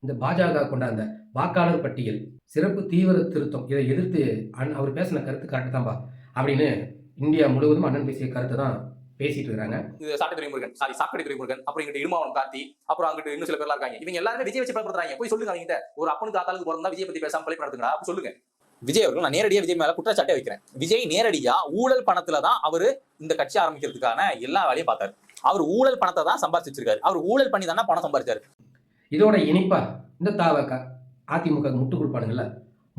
இந்த பாஜக கொண்டாந்த வாக்காளர் பட்டியல் சிறப்பு தீவிர திருத்தம் இதை எதிர்த்து அவர் பேசின கருத்து கரெக்டு தான்பா அப்படின்னு இந்தியா முழுவதும் அண்ணன் பேசிய கருத்தை தான் பேசிட்டு இருக்காங்க. சாட்டை துரைமுருகன் சாக்கடை துரைமுருகன் அப்புறம் இங்கிட்ட இருமாவன் கார்த்தி அப்புறம் அங்கிட்டு இன்னும் சில பேர்லாம் இருக்காங்க. இவங்க எல்லாருமே விஜய் வச்சு பயன்படுத்துறாங்க. போய் சொல்லுங்க அவங்க ஒரு அப்பனுக்கு தாத்தாளுக்கு பிறந்தா விஜய் பத்தி பேசாம பழி நடத்துங்களா அப்படி சொல்லுங்க. விஜய் அவர்கள் நான் நேரடியா விஜய் மேல குற்றச்சாட்டை வைக்கிறேன். விஜய் நேரடியா ஊழல் பணத்துல தான் அவரு இந்த கட்சி ஆரம்பிக்கிறதுக்கான எல்லா வேலையும் பார்த்தாரு. அவர் ஊழல் பணத்தை தான் சம்பாதிச்சு வச்சிருக்காரு. அவர் ஊழல் பண்ணி தானே பணம் சம்பாதிச்சாரு. இதோட இனிப்பா இந்த தாவக அதிமுக முட்டு கொடுப்பானுங்கல்ல,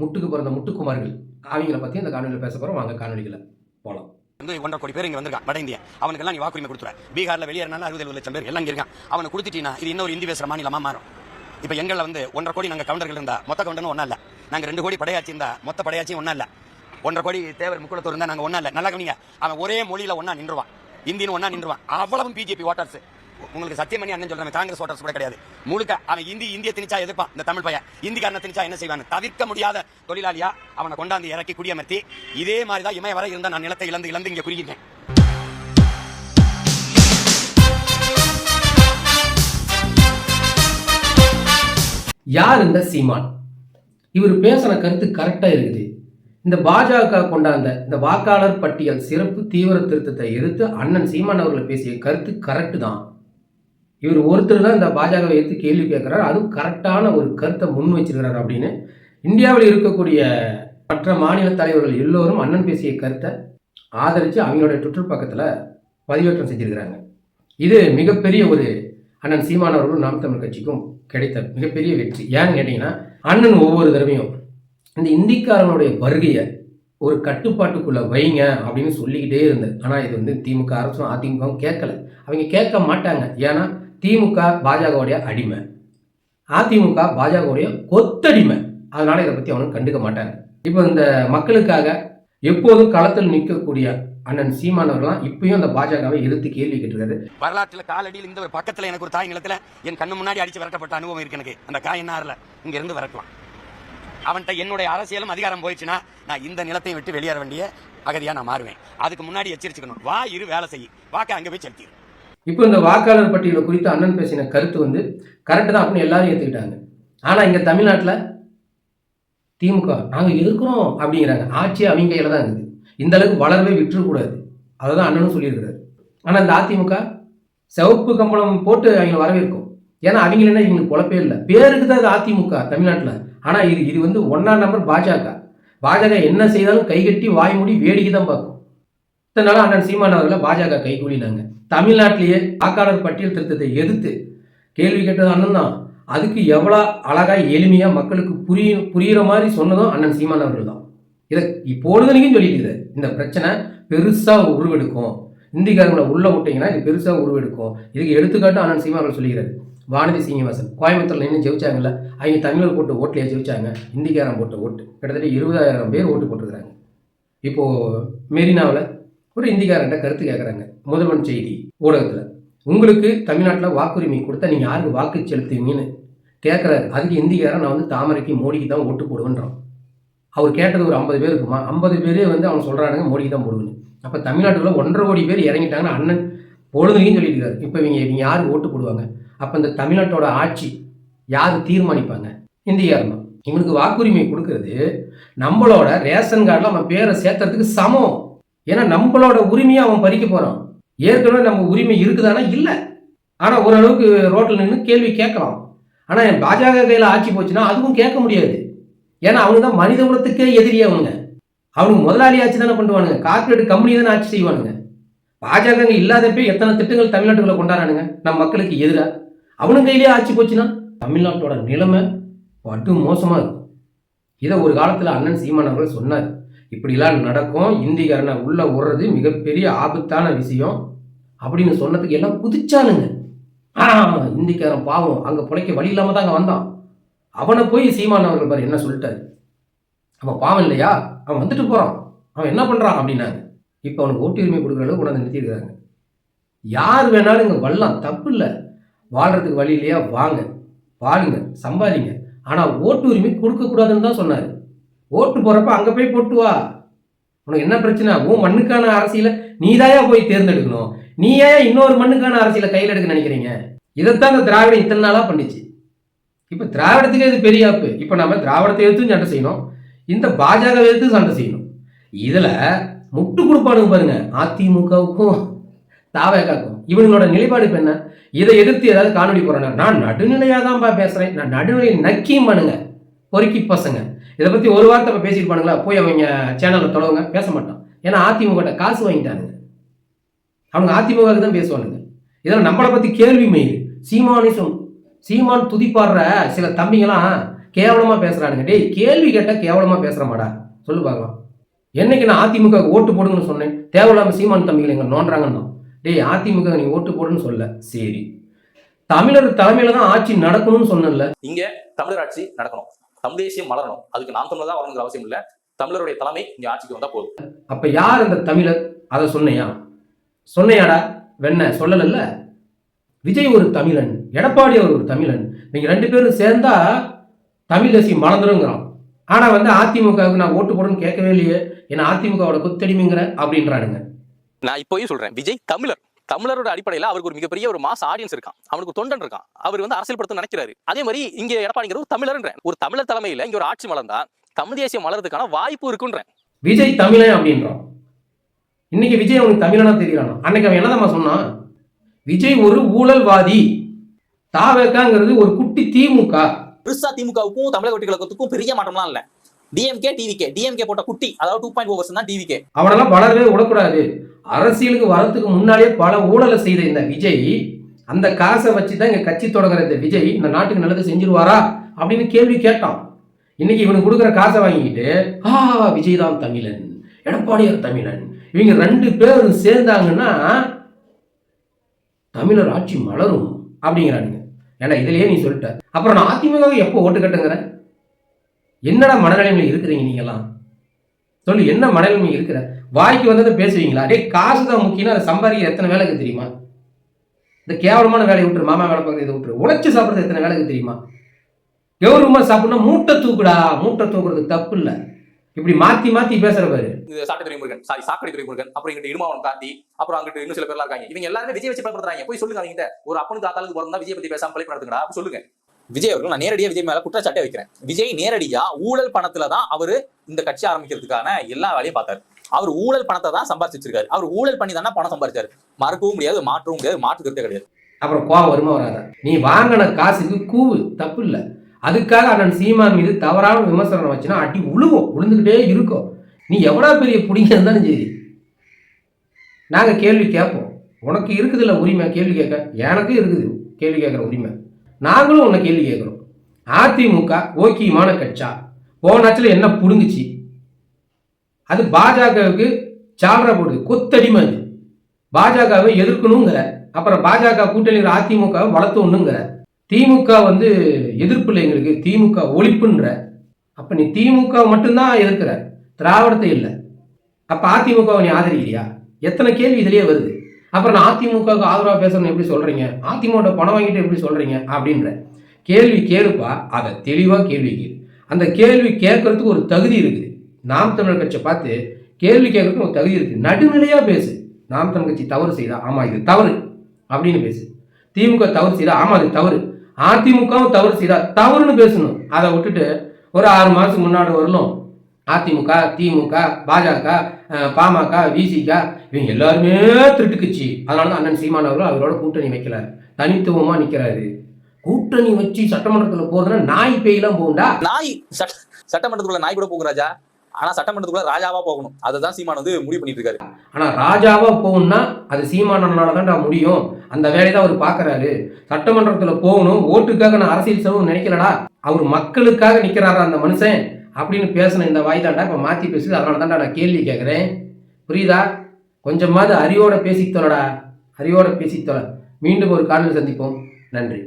முட்டுக்கு பிறந்த முட்டுக்குமார்கள் அவங்கள பத்தி இந்த காணொலியில் பேச போறோம். வாங்க காணொலிகளை போலாம். 1.5 கோடி பேர் இங்க வந்திருக்கான் வட இந்தியா. அவனுக்கெல்லாம் நீ வாக்குரிமை கொடுத்துற. பீகார்ல வெளியேறினாலும் 60-70 லட்சம் பேர் எல்லாம் இங்க இருக்கான். அவனை கொடுத்துட்டீங்கன்னா இது இன்னொரு இந்தி பேசுற மாநிலமா மாறும். இப்ப எங்கள்ல 1.5 கோடி நாங்க கவுண்டர்கள் இருந்தா மொத்த கவுண்டனும் ஒன்னா இல்ல. நாங்க 2 கோடி படையாச்சி இருந்தா மொத்த படையாச்சியும் ஒன்னா இல்ல. 1.5 கோடி தேவர் முக்குளத்தூர் இருந்தா நாங்க ஒன்னா இல்ல. நல்லா கவனிங்க. அவன் ஒரே மொழியில ஒன்னா நின்றுவான், இந்தியன் ஒன்னா நின்றுவான். அவ்வளவும் பிஜேபி ஓட்டர்ஸ். உங்களுக்கு சத்தியம் பண்ணி அண்ணன் சொல்றேன், காங்கிரஸ் ஓட்டர்ஸ் கூட கிடையாது. முழுக்க அவன் இந்திய திணிச்சா எதிர்ப்பான். இந்த தமிழ் பையன் இந்திக்காரனை திணிச்சா என்ன செய்வான்? தவிர்க்க முடியாத தொழிலாளியா அவனை கொண்டாந்து இறக்கி குடியமர்த்தி இதே மாதிரிதான் இமய வரை இருந்தா நான் நிலத்தை இழந்து இங்க குறுகிட்டேன். யார் இந்த சீமான்? இவர் பேசின கருத்து கரெக்டா இருக்குது. இந்த பாஜக கொண்டாந்த இந்த வாக்காளர் பட்டியல் சிறப்பு தீவிர திருத்தத்தை எதிர்த்து அண்ணன் சீமான் அவர்கள் பேசிய கருத்து கரெக்டு தான். இவர் ஒருத்தர் தான் இந்த பாஜகவை எடுத்து கேள்வி கேட்கிறார். அதுவும் கரெக்டான ஒரு கருத்தை முன் வச்சிருக்கிறார் அப்படின்னு இந்தியாவில் இருக்கக்கூடிய மற்ற மாநில தலைவர்கள் எல்லோரும் அண்ணன் பேசிய கருத்தை ஆதரித்து அவங்களோட ட்விட்டர் பக்கத்தில் பதிவேற்றம் செஞ்சிருக்கிறாங்க. இது மிகப்பெரிய ஒரு அண்ணன் சீமான் அவர்களும் நாம் தமிழ் கட்சிக்கும் கிடைத்த மிகப்பெரிய வெற்றி. ஏன்னு கேட்டிங்கன்னா, அண்ணன் ஒவ்வொரு தடவையும் இந்த இந்திக்காரனுடைய வருகையை ஒரு கட்டுப்பாட்டுக்குள்ள வைங்க அப்படின்னு சொல்லிக்கிட்டே இருந்தது. ஆனால் இது வந்து திமுக அரசும் அதிமுகவும் கேட்கல. அவங்க கேட்க மாட்டாங்க. ஏன்னா திமுக பாஜகவுடைய அடிமை, அதிமுக பாஜகவுடைய கொத்தடிமை. அதனால இதை பற்றி அவனும் கண்டுக்க மாட்டாங்க. இப்போ இந்த மக்களுக்காக எப்போதும் களத்தில் நிற்கக்கூடிய அண்ணன் சீமானவர்களாம் இப்பயும் அந்த பாஜகவை எதிர்த்து கேள்வி கேட்டிருக்காரு. வரலாற்றுல காலடியில் இந்த ஒரு பக்கத்துல எனக்கு ஒரு தாய் நிலத்துல என் கண்ணு முன்னாடி அடிச்சு விரட்டப்பட்ட அனுபவம் இருக்கு எனக்கு. அந்த காயினார்ல இங்க இருந்து விரட்டலாம். அவன்கிட்ட என்னுடைய அரசியலும் அதிகாரம் போயிடுச்சுன்னா நான் இந்த நிலத்தை விட்டு வெளியேற வேண்டிய அகதியா நான் மாறுவேன். அதுக்கு முன்னாடி எச்சரிச்சுக்கணும். வா இரு வேலை செய்ய வாக்க அங்க போய் செலுத்திடும். இப்போ இந்த வாக்காளர் பட்டியலை குறித்து அண்ணன் பேசின கருத்து வந்து கரெக்டு தான் அப்படின்னு எல்லாரும் ஏற்றுக்கிட்டாங்க. ஆனால் இங்கே தமிழ்நாட்டில் திமுக நாங்கள் எதிர்க்கிறோம் அப்படிங்கிறாங்க. ஆட்சி அவங்க கையில் தான் இருக்குது. இந்த அளவுக்கு வளரவே விட்டுறக்கூடாது. அதை தான் அண்ணனும் சொல்லியிருக்கிறாரு. ஆனால் இந்த அதிமுக சிவப்பு கம்பளம் போட்டு அவங்களை வரவேற்கும். ஏன்னா அவங்க என்ன இவங்களுக்கு குழப்பே இல்லை. பேருக்கு தான் இது அதிமுக தமிழ்நாட்டில். ஆனால் இது வந்து 1ஆம் நம்பர் பாஜக என்ன செய்தாலும் கைகட்டி வாய்மூடி வேடிக்கை தான் பார்க்கும். இதனால அண்ணன் சீமான் அவர்களை பாஜக கைகூலினாங்க. தமிழ்நாட்டிலேயே வாக்காளர் பட்டியல் திருத்தத்தை எதிர்த்து கேள்வி கேட்டது அண்ணன் தான். அதுக்கு எவ்வளோ அழகாக எளிமையாக மக்களுக்கு புரியுற மாதிரி சொன்னதும் அண்ணன் சீமான் அவர்கள் தான். இதை இப்பொழுதுனைக்கும் சொல்லிட்டு இந்த பிரச்சனை பெருசாக உருவெடுக்கும், இந்திக்காரங்களை உள்ள விட்டீங்கன்னா இது பெருசாக உருவெடுக்கும். இதுக்கு எடுத்துக்காட்டு அண்ணன் சீமான் அவர்கள் சொல்லிக்கிறாரு. வானதி சீனிவாசன் கோயம்புத்தூர்ல நின்று ஜெயிச்சாங்கல்ல, அவங்க தமிழர் போட்டு ஓட்டிலே ஜெயிச்சாங்க. இந்திக்காரன் போட்ட ஓட்டு கிட்டத்தட்ட 20,000 பேர் ஓட்டு போட்டுருக்குறாங்க. இப்போது மெரினாவில் ஒரு இந்திக்காரன்ட்ட கருத்து கேட்குறாங்க முதல்வன் செய்தி ஊடகத்தில். உங்களுக்கு தமிழ்நாட்டில் வாக்குரிமை கொடுத்தா நீங்கள் யாருக்கு வாக்கு செலுத்துவீங்கன்னு கேட்குறாரு. அதுக்கு இந்திக்காரன் நான் வந்து தாமரைக்கு மோடிக்கு தான் ஓட்டு போடுவேன்றான். அவர் கேட்டது ஒரு 50 பேர் இருக்குமா, 50 பேரே வந்து அவன் சொல்கிறானுங்க மோடிக்கு தான் போடுவேன்னு. அப்போ தமிழ்நாட்டுக்குள்ள 1.5 கோடி பேர் இறங்கிட்டாங்கன்னு அண்ணன் பொழுதுனையும் சொல்லியிருக்காரு. இப்போ இவங்க யாருக்கு ஓட்டு போடுவாங்க? அப்போ இந்த தமிழ்நாட்டோட ஆட்சி யார் தீர்மானிப்பாங்க? இந்திக்காரன் தான். இவனுக்கு வாக்குரிமை கொடுக்கறது நம்மளோட ரேஷன் கார்டில் அவன் பேரை சேர்த்துறதுக்கு சமம். ஏன்னா நம்மளோட உரிமையை அவன் பறிக்க போகிறான். ஏற்கனவே நம்ம உரிமை இருக்குதானா? இல்லை. ஆனால் ஓரளவுக்கு ரோட்டில் நின்று கேள்வி கேட்கலாம். ஆனால் பாஜக கையில் ஆட்சி போச்சுன்னா அதுவும் கேட்க முடியாது. ஏன்னா அவனுக்கு தான் மனித குலத்துக்கே எதிரியே. அவனுக்கு முதலாளி ஆட்சி தானே பண்ணுவானுங்க. கார்பரேட் கம்பெனி தானே ஆட்சி செய்வானுங்க. பாஜக இல்லாதப்பே எத்தனை திட்டங்கள் தமிழ்நாட்டுக்குள்ள கொண்டாடுறானுங்க நம்ம மக்களுக்கு எதிராக. அவனும் கையிலேயே ஆட்சி போச்சுன்னா தமிழ்நாட்டோட நிலைமை பட்டு மோசமாக இருக்கும். இதை ஒரு காலத்தில் அண்ணன் சீமான் அவர்கள் சொன்னார். இப்படிலாம் நடக்கும், இந்திக்காரனை உள்ள விடுறது மிகப்பெரிய ஆபத்தான விஷயம் அப்படின்னு சொன்னதுக்கு எல்லாம் குதிச்சானுங்க. இந்திக்காரன் பாவம் அங்கே பிழைக்க வழி இல்லாமல் தான் அங்கே வந்தான். அவனை போய் சீமான் அவர்கள் பாரு என்ன சொல்லிட்டாரு. அவன் பாவம் இல்லையா, அவன் வந்துட்டு போகிறான், அவன் என்ன பண்ணுறான் அப்படின்னாங்க. இப்போ அவனுக்கு ஓட்டு உரிமை கொடுக்குற அளவுக்கு கொண்டாந்து நிறுத்திருக்கிறாங்க. யார் வேணாலும் இங்கே வரலாம், தப்பு இல்லை. வாழ்கிறதுக்கு வழி இல்லையா, வாங்க வாழுங்க சம்பாதிங்க. ஆனால் ஓட்டு உரிமை கொடுக்கக்கூடாதுன்னு தான் சொன்னார். ஓட்டு போகிறப்ப அங்கே போய் போட்டு வா. உனக்கு என்ன பிரச்சனை? உன் மண்ணுக்கான அரசியலை நீதாயா போய் தேர்ந்தெடுக்கணும். நீயே இன்னொரு மண்ணுக்கான அரசியலை கையில் எடுக்க நினைக்கிறீங்க. இதைத்தான் இந்த திராவிடம் இத்தனை நாளாக பண்ணிச்சு. இப்போ திராவிடத்துக்கு இது பெரிய ஆப்பு. இப்போ நம்ம திராவிடத்தை எடுத்து சண்டை செய்யணும், இந்த பாஜக எடுத்து சண்டை செய்யணும். இதில் முட்டு கொடுப்பானுங்க பாருங்க, அதிமுகவுக்கும் தாவேக்காக்கும். இவங்களோட நிலைப்பாடு இப்போ என்ன? இதை எதிர்த்து ஏதாவது காணொலி போறேன்னா, நான் நடுநிலையாக தான்ப்பா பேசுகிறேன், நான் நடுநிலை நக்கியும் பண்ணுங்க பொறுக்கி பசங்க. இதை பற்றி ஒரு வார்த்தை இப்போ பேசிட்டு பானுங்களா, போய் அவங்க சேனலில் தொடவுங்க, பேச மாட்டான். ஏன்னா அதிமுக காசு வாங்கிட்டானுங்க, அவங்க அதிமுகவுக்கு தான் பேசுவானுங்க. இதில் நம்மளை பற்றி கேள்வி மெயில் சீமான் துதிப்பாடுற சில தம்பிங்களாம் கேவலமாக பேசுகிறானுங்க. டேய், கேள்வி கேட்டால் கேவலமாக பேசுகிறமாடா சொல்லு பார்க்கலாம். என்னைக்கு நான் அதிமுக ஓட்டு போடுங்கன்னு சொன்னேன், தேவையில்லாமல் சீமான் தம்பிகள் எங்க நோன்றாங்கன்னு. டேய், அதிமுக நீ ஓட்டு போடுன்னு சொல்ல, சரி தமிழர் தலைமையில தான் ஆட்சி நடக்கணும்னு சொன்னல. இங்க தமிழர் ஆட்சி நடக்கணும், தமிழ் தேசியம் மலரணும். அதுக்கு நாம் தமிழர் தான் வரணுங்கிற அவசியம் இல்ல, தமிழருடைய தலைமை இங்க ஆட்சிக்கு வந்தா போதும். அப்ப யார் அந்த தமிழர்? அதை சொன்னையாடா வெண்ண சொல்லல. விஜய் ஒரு தமிழன், எடப்பாடி அவர் ஒரு தமிழன், நீங்க ரெண்டு பேரும் சேர்ந்தா தமிழ் தேசியம் மலர்ந்துருங்கிறான். ஆனா அதிமுகவுக்கு நான் ஓட்டு போடணும்னு கேட்கவே இல்லையே, ஏன்னா அதிமுகவோட குத்தடிமைங்கிற அப்படின்றானுங்க. நான் இப்போயும் சொல்றேன், விஜய் தமிழரோட அடிப்படையில் அவருக்கு ஒரு மிகப்பெரிய ஒரு மாஸ் ஆடியன்ஸ் இருக்கான், அவனுக்கு தொண்டன் இருக்கான், அவர் அரசியல் படுத்த நினைக்கிறாரு. அதே மாதிரி இங்க எடப்பாடிங்கிற ஒரு தமிழர், ஒரு தமிழர் தலைமையில இங்க ஒரு ஆட்சி மலர்ந்தா தமிழ் தேசியம் மலர்றதுக்கான வாய்ப்பு இருக்குன்றேன். விஜய் தமிழன் அப்படின்றான். இன்னைக்கு விஜய் அவனுக்கு தமிழனா தெரியறானா? அன்னைக்கு அவன் என்னதான் சொன்னான்? விஜய் ஒரு ஊழல்வாதி, தாவேக்காங்கிறது ஒரு குட்டி திமுக. பெருசா திமுகவுக்கும் தமிழக வெற்றி கழகத்துக்கும் பெரிய மாற்றம்லாம் இல்ல. டிஎம்கே போட்ட குட்டி, அதாவது 2.0% தான் டிவிகே. அவனெல்லாம் வளரவே விடக்கூடாது. அரசியலுக்கு வரத்துக்கு முன்னாலே பல ஊழலை செய்த இந்த விஜய், அந்த காசை வச்சுதான் இங்க கட்சி தொடங்குற இந்த விஜய் இந்த நாட்டுக்கு நல்லது செஞ்சிருவாரா அப்படின்னு கேள்வி கேட்டான். இன்னைக்கு இவனுக்கு கொடுக்குற காசை வாங்கிக்கிட்டு விஜய் தான் தமிழன், எடப்பாடியார் தமிழன், இவங்க ரெண்டு பேரும் சேர்ந்தாங்கன்னா தமிழர் ஆட்சி மலரும் அப்படிங்கிறானுங்க. ஏன்னா இதுலயே நீ சொல்லிட்ட, அப்புறம் நான் அதிமுக எப்போ ஓட்டு கட்டுங்கிற? என்னடா மனநிலைமையில் இருக்கிறீங்க நீங்கெல்லாம்? சொல்லு, என்ன மனநிலைமை இருக்கிற? வாய்க்கு வந்ததை பேசுவீங்களா? டே, காசு தான் முக்கியம், அதை சம்பாதிக்கிற எத்தனை வேலைக்கு தெரியுமா? இந்த கேவலமான வேலையை விட்டுரு, மாமா வேலை பார்க்கறது இதை விட்டுரு, உழைச்சு சாப்பிட்றது எத்தனை வேலைக்கு தெரியுமா? கௌரவமா சாப்பிடணும், மூட்டை தூக்குடா, மூட்டை தூக்குறது தப்பு இல்லை. இப்படி மாத்தி மாத்தி பேசுற பாரு. சாக்கடை துறைமுருகன், அப்புறம் இங்கிட்ட இடுமாவனம் கார்த்தி, அப்புறம் அங்கிட்டு இன்னும் சில பேர்லாம் இருக்காங்க. இவங்க எல்லாருமே விஜய் வச்சு பண்றாங்க. போய் சொல்லுங்க அவங்க, ஒரு அப்பனுக்கு தாத்தாளுக்கு பிறந்தா விஜய் பத்தி பேசாம பழைப்பு நடத்துங்கடா சொல்லுங்க. விஜய் அவர்கள் நான் நேரடியாக விஜய் மேல குற்றச்சாட்டை வைக்கிறேன். விஜய் நேரடியா ஊழல் பணத்துல தான் அவரு இந்த கட்சி ஆரம்பிக்கிறதுக்கான எல்லா வேலையும் பார்த்தாரு. அவர் ஊழல் பணத்தை தான் சம்பாதிச்சிருக்காரு. அவர் ஊழல் பண்ணி தானே பணம் சம்பாதிச்சாரு. மறக்கவும் முடியாது, மாற்றவும் முடியாது, மாற்று கருத்தே கிடையாது. அப்புறம் கோவம் வருமா வராத? நீ வாங்கின காசுக்கு கூவு, தப்பு இல்லை. அதுக்காக அண்ணன் சீமான் மீது தவறான விமர்சனம் வச்சுன்னா அடி விழுந்துகிட்டே இருக்கும். நீ எவ்வளோ பெரிய பிடிங்க இருந்தாலும் சரி, நாங்கள் கேள்வி கேட்போம். உனக்கு இருக்குது இல்லை உரிமை கேள்வி கேட்க, எனக்கும் இருக்குது கேள்வி கேட்குற உரிமை. நாங்களும் உன்னை கேள்வி கேட்குறோம். அதிமுக ஓக்கியமான கட்சா போனாச்சில் என்ன புடுங்குச்சு? அது பாஜகவுக்கு சால்ரா போடுது, கொத்தடிமை. அது பாஜகவை எதிர்க்கணுங்கிற, அப்புறம் பாஜக கூட்டணியில் அதிமுகவை வளர்த்தணுங்கிற. திமுக எதிர்ப்பு இல்லை எங்களுக்கு, திமுக ஒழிப்புன்ற. அப்ப நீ திமுக மட்டும்தான் எதிர்க்கிற, திராவிடத்தை இல்லை. அப்ப அதிமுகவை நீ ஆதரிக்கிறியா? எத்தனை கேள்வி இதுலயே வருது. அப்புறம் நான் அதிமுகவுக்கு ஆதரவாக பேசணும்னு எப்படி சொல்றீங்க? அதிமுக பணம் வாங்கிட்டு எப்படி சொல்றீங்க அப்படின்ற கேள்வி கேளுப்பா. அதை தெளிவாக கேள்வி கேளு. அந்த கேள்வி கேட்கறதுக்கு ஒரு தகுதி இருக்குது. நாம் தமிழர் கட்சியை பார்த்து கேள்வி கேட்கறதுக்கு ஒரு தகுதி இருக்கு. நடுநிலையா பேசு. நாம் தமிழர் கட்சி தவறு செய்தா, ஆமா இது தவறு அப்படின்னு பேசு. திமுக தவறு செய்தா, ஆமா இது தவறு. அதிமுகவும் தவறு செய்தா தவறுன்னு பேசணும். அதை விட்டுட்டு ஒரு 6 மாதத்துக்கு முன்னாடி வரலும் அதிமுக, திமுக, பாஜக, பாமக, விசிக இவங்க எல்லாருமே திருட்டு கட்சி, அதனால தான் அண்ணன் சீமான் அவர்கள் அவரோட கூட்டணி வைக்கல, தனித்துவமா நிக்கிறாரு. கூட்டணி வச்சு சட்டமன்றத்தில் போகுதுன்னா நாய் பேயெல்லாம் போகுண்டா. நாய் சட்டமன்றத்துக்குள்ள நாய் கூட போகும் ராஜா, ஆனா சட்டமன்றத்துக்குள்ள ராஜாவா போகணும். அதுதான் சீமான் முடிவு பண்ணிட்டு இருக்காரு. ஆனா ராஜாவா போகணும்னா அது சீமானனால தான்டா முடியும். அந்த வேலையை தான் அவர் பாக்குறாரு. சட்டமன்றத்துல போகணும், ஓட்டுக்காக நான் அரசியல் செலவு நினைக்கலடா, அவர் மக்களுக்காக நிக்கிறாரா அந்த மனுஷன் அப்படின்னு பேசின இந்த வாய் தாண்டா இப்ப மாத்தி பேசுது. அதனால தான்டா நான் கேள்வி கேட்கிறேன். புரியுதா? கொஞ்சமாவது அறிவோட பேசித்தொலடா, அறிவோட பேசித்தொல. மீண்டும் ஒரு காலையில் சந்திப்போம். நன்றி.